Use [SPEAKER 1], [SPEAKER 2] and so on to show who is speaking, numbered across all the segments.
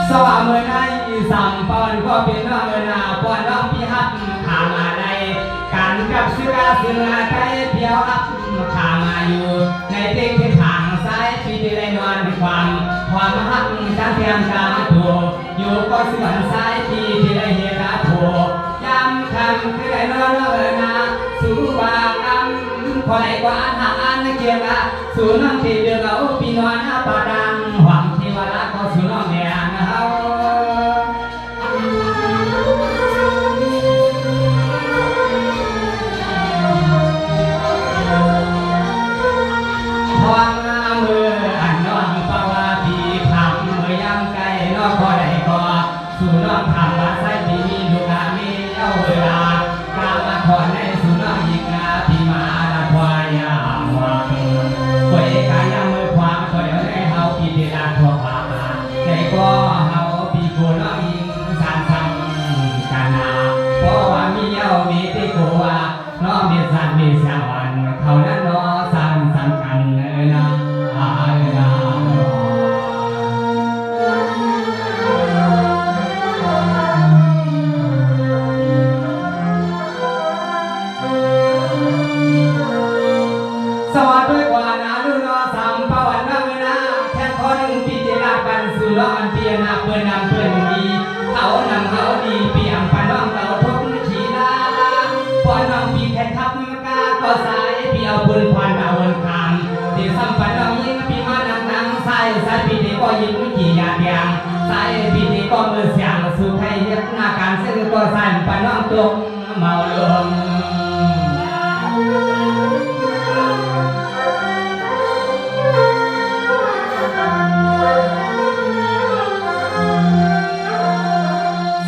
[SPEAKER 1] สว่าเมื่อได้สัมปอนก็เป็นน้องเมื่อนาปอนน้องพี่ฮักขามาในการกับเสื้อไก่เพียวอักขามาอยู่ในเต็งที่ทางซ้ายพี่ที่ได้นอนความฮักจังเทียมตาถูกอยู่ก็ส่วนซ้ายพี่ที่ได้เห็นถูกย้ำคำคือได้นอนเมื่อนาสู่บากำคอยกว่าหักอันเกี่ยวกับสู่น้องที่เดือดเอาพี่นอนปาดังหวังที่ว่ารักก็สู่น้องแดงเฮาพวงมืออันน้องปาวาปีคำเมื่อยามไกลน้องพอได้ก็สู่น้องทำมาใส่ปีมีลูกมีเอาเวลากามาขอในสู่น้องอีกนาพี่มาละควายหวังคอยกายามมือความคอยเอาได้เฮาพี่เดลาทั่วฟ้าใจก็เฮาพี่กูน้องยิงสานสังกันนาเพราะว่ามีเอามีที่กูว่าน้องมีสันมีสวรรค์เขานั้นน้อสันสังกันนะสวัสดีกว่านาลุนอสัมปวันนังนะแค่คนพิจารณากันสู่ล้ออันเปียนาเพื่อนนำเพื่อนดีเขานำเขาดีเปี่ยมพันน้องเราทุกขีดาพอน้องปีแค่ทับกาก็สายพี่เอาบุญพันเอาวันคำที่สัมปันน้องยิ่งพี่มานังสายพี่ที่ก็ยิ่งกี่ยาเดียงสายพี่ที่ก็มือเสียงสู่ไทยเย็บหน้าการซึ่งก็สั่นปันน้องตกเมาลง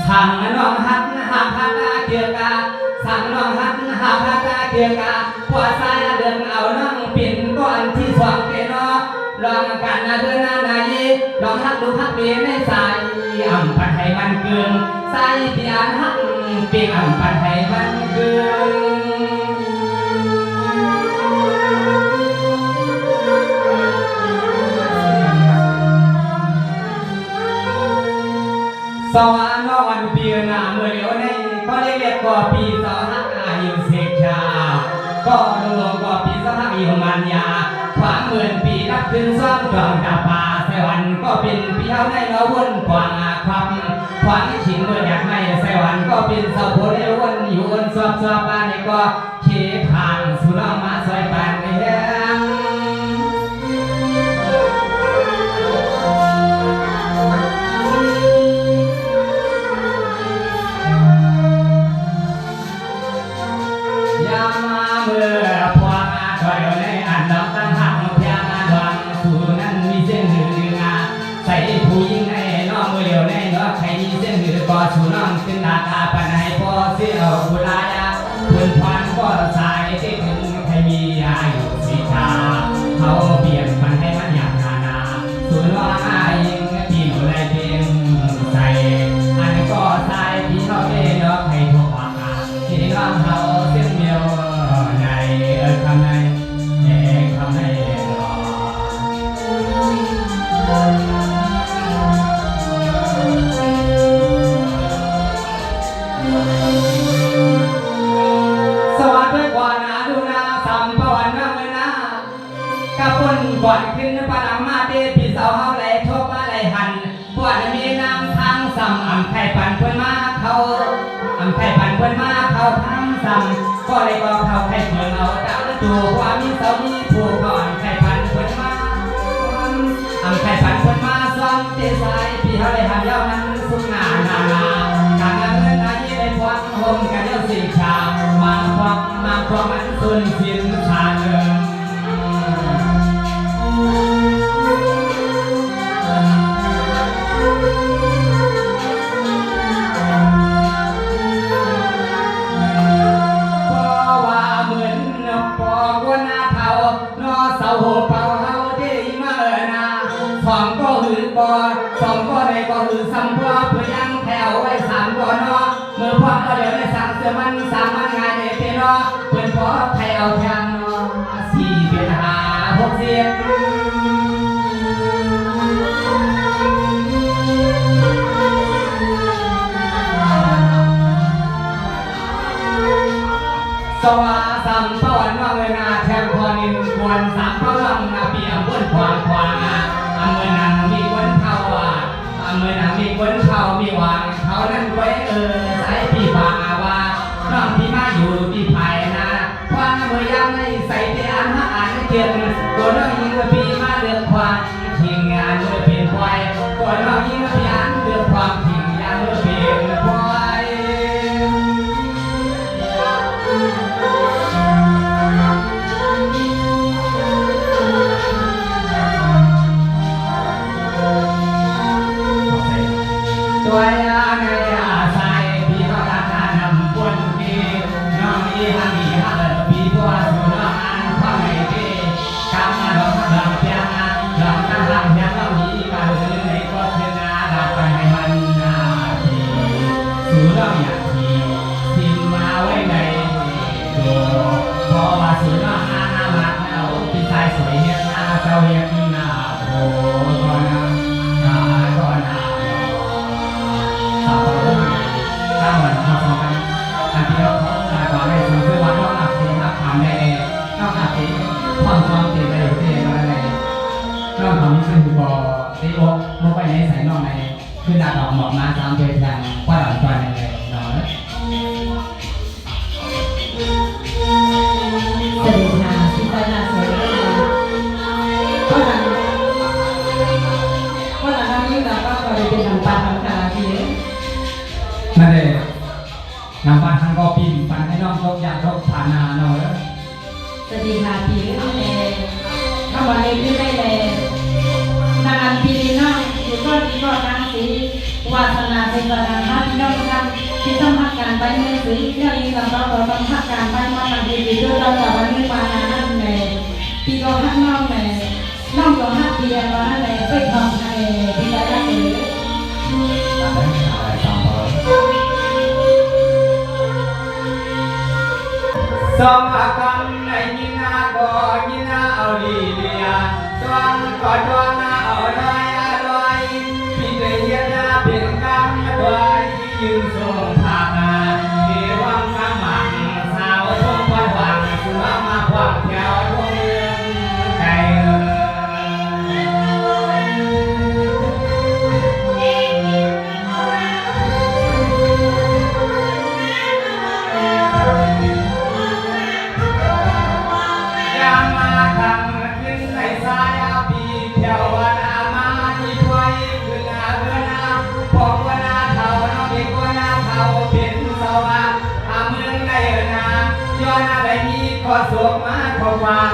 [SPEAKER 1] สั่งน้องหักเกี่ยวกับสั่งน้องหักเกี่ยวกับพอสายเดินเอาน้องปิ่นก่อนที่สองเกนอลองกันเดินนายลองหักดูหักเบี้ยในสายอ่ำปันให้มันเกินสายเปียนหักเปียอ่ำปันให้มันเกินสวรรค์นอนเปียนาเมื่อเดียวในก็เรียกก็ปีสองหักอายุเสกชาก็หลวงก็ปีสองหักอยู่มันยาความเหมือนปีนับขึ้นซ้อมจอมตาป่าสวรรค์ก็เป็นปีเท่าในเราวนกว่างความฉิงเมื่ออยากไม่สวรรค์ก็เป็นสาวโพธิวนอยู่วนสอบบ้านนี่ก็เขียผ่านสุรามาซอยปานในแห้งยามาเมื่อพวงถอยในอันดอกตั้งหักเพียงดวงสู่นั้นมีเส้นหนึ่งใส่ผู้หญิงในน้องมือเดียวในน้องใครมีเส้นหนึ่งก็สู่น้องขึ้นดาตาปันให้พอเสียบุรายาพื้นพันก็สายที่ถึงใครมีอายุสีชาเขาเปลี่ยนมันให้มันอย่างนาสู่น้องอายิงพี่หนูได้เพียงใส่อันก็สายพี่เขาเองน้องให้ทุกความที่น้องเขาเส้นเดียวในคำในคำในสวัสดีกว่านาดูนาสัมปวันนังเลยนะกระปุ่นก่อนขึ้นปนังมาเตปีเสาเฮาไหลโชบไหลหันปวดมีน้ำทางซ้ำอ่ำไข่ปันเพื่อนมาเขาอ่ำไข่ปันเพื่อนมาเขาทางซ้ำก็เลยบอกเขาไข่เพื่อนเอาดาวจูว่ามีเสามีผูกก่อนไข่ปันเพื่อนมาอ่ำไข่ปันเพื่อนมาซ้อมเตะสายพี่เขาเลยหันเย้านั้นสุกนาการเงินนายได้พวงหงกันเย้าสิชามาพวงมันสุนสินชาเงินสองก็ได้ก็คือซ้ำเพื่อยังแถวไว้สามก่อนเนาะเมื่อพวกก็เดี๋ยวได้สั่งเสือมันสามมันงานเด็ดเนาะเพื่อนพอไทยเอาแทงเนาะสี่เป็น60 วยในอาศัยพี่เขาตาตานำปนพี่น้องอีหังอีหังพี่ผัวสุน้องอันความไม่ดีกำมาดอกดอกเพียงดอกตั้งหลังเพียงเรามีกันในก็เพียงนาดับไปให้มันนาทีสุน้องอยากทีทิมมาไว้ในตัวพอว่าสุน้องอาณาบักเอาพี่ชายสวยเฮียนาเจ้าเฮียนาโอ้ก่อนนะก่อนนะถ้าเหมือนเราสองกันอันที่เราก่อนในส่วนคือวัดต้องหลักเสียงหลักฐานในต้องหลักสีความความตีในอยู่ที่อะไรในนอกจากนี้ซึ่งคือบ่อตีโอ๊กลงไปในสายนอกในคือดาดอกหมอกมาตามเพียงอย่างว่าหลังจอยในเลยเนาะ
[SPEAKER 2] สวัสดีค่ะที่ใต้หน้าสวยเลยก็หลังนั้นยิ่งเราก็เลยเป็นน้ำปลาน้ำคาทีนี้
[SPEAKER 1] นั่นเองนำปันทางก็ปีนปันให้น้องยกยากยกผ่านนาเนาะ
[SPEAKER 2] สวัสดีค่ะปีนี้เลยถ้าวันนี้ที่ได้เลยนานปีนี้น้องอยู่ก็ดีก็นางสีวาสนาเป็นวาสนาพี่น้องกันที่ต้องพักการไปเมื่อสีเรื่องนี้เราต้องพักการไปมาทำดีๆด้วยเราแต่วันนี้มานั่นเลยปีก็ฮักน้องเลยน้องก็ฮักเพียงว่านั่นเลยไปทำให้พี่ได้ได้เลย
[SPEAKER 1] สองอากันในยินาก็ยินาเอาดีเดียสองก็ดวงเอาลอยลอยพี่เดียนาเปลี่ยนกำด้วยยืนทรงภาคเทวังกำมังสาวทรงพันวังสุรามาควังแถวดวงเมืองไกลก็สุขมาขอความ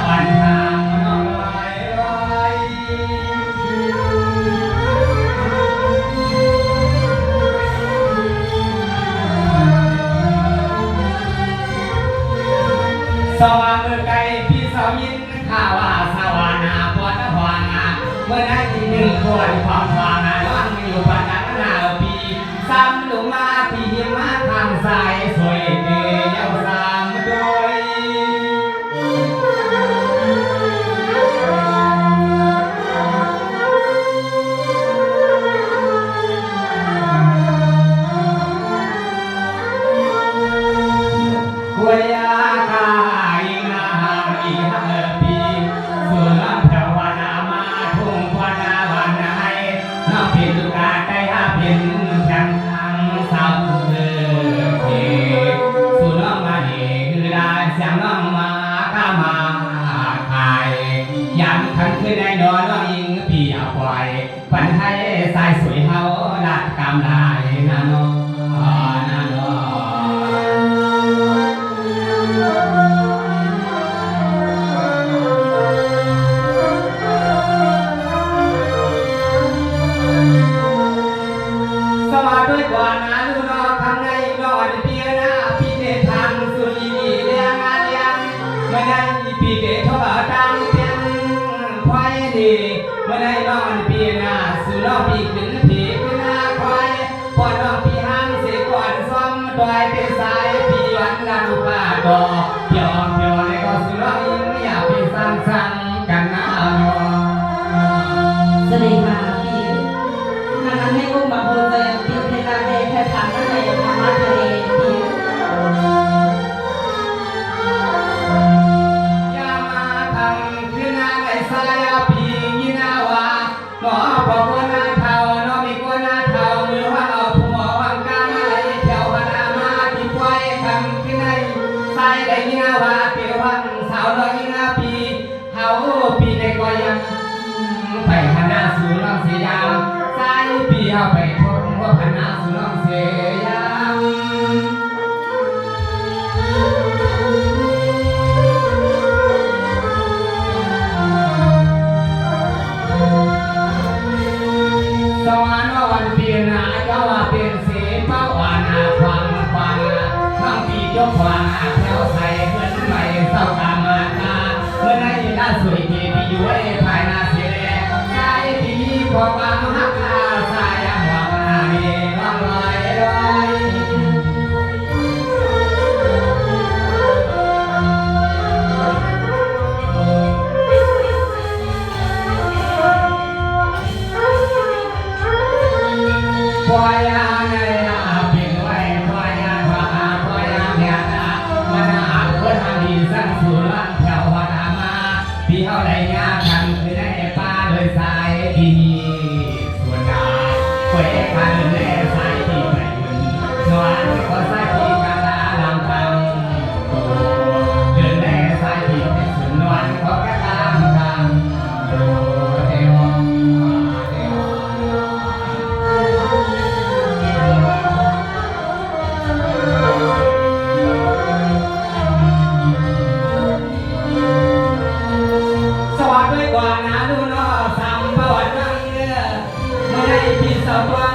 [SPEAKER 1] วันทางน้องลอยลอยสว่างเมื่อไกลพี่สาวยินข่าวว่าสวานาปวดหวางเมื่อนั้นที่หนึ่งควรความหวางร้อนอยู่ปานนั้นนาปีซ้ำลงมาที่หิมะทางสายสวยเกยเย้าสามโดยกุยากายนาอีหังปีสุนันทวนามาทุ่งวนาวันให้น้องเป็นลูกกาได้หาเป็นจังทังสาวเดือเทสุน้องมาดีคือได้เสียงน้องมาข้ามาขายยันขันขึ้นในนอนน้องยิงปีเอาปล่อยปันให้สายสวยเฮาดัดกำลายนาโนนาโนสวัสดีกว่านาลูนอทำในนอนเพียนาพี่เดทางสุรีเรียงงานยังไม่ได้พี่เดทว่าดังเพียงควายดีไม่ได้นอนเพียนาสุนอพี่ขึ้นพี่ขึ้นนาควายปอดน้องพี่ห้างเสียก่อนซ้อมดอยเป็นสายพี่วันลำป่าดอเพียวเพียวในก็สุนอยิงอยากพี่สั่งสั่งกันนะนอ
[SPEAKER 2] สวัสดีค่ะพี่นานให้กุ้งมาโพสต์ปีในการเดินแค่ผ่านทะเลธรรมะทะเลพี่
[SPEAKER 1] ยามาทำคือนาในสายปียินาวาหนอบอกว่านาเทาน้องมีกว่านาเทามือว่าเอาผัววางกามาเลยเที่ยววันอามาที่ควายคำคือในสายได้ยินาวาเปียววังสาวน้อยยินาปีเฮาปีในก็ยังไปหันหน้าสู่น้องเสียยามสายปีเฮาไปทนว่าหันหน้าสู่น้องเสียยาม สวรรค์วันเปลี่ยนนา เป้าอ่านฟังน้องปียกวางแถวใส่เงินใหม่เศร้ากามาตาเมื่อไหร่น่าสวยที่พี่อยู่ไว้ภายนาเสียแรงใจที่พอความหักอาสายหวังมีร้องลอยลอยพอยาในนาเพียงไว้พอยาพอยาเมียนามันอาจเกิดทางดีสั้นสู่ล้านแถววานามาพี่เขาได้ยาคันคือได้ป้าโดยสายดีส่วนดาเว้คันในสายที่ไม่มึนนอนก็สายที่กาลาลำพังเดินในสายที่ไม่สุนนอนก็แค่ตามทางโดเดวเดว สวัสดีก่อนนะดูน้อสัมภาระเมื่อในพี่สาว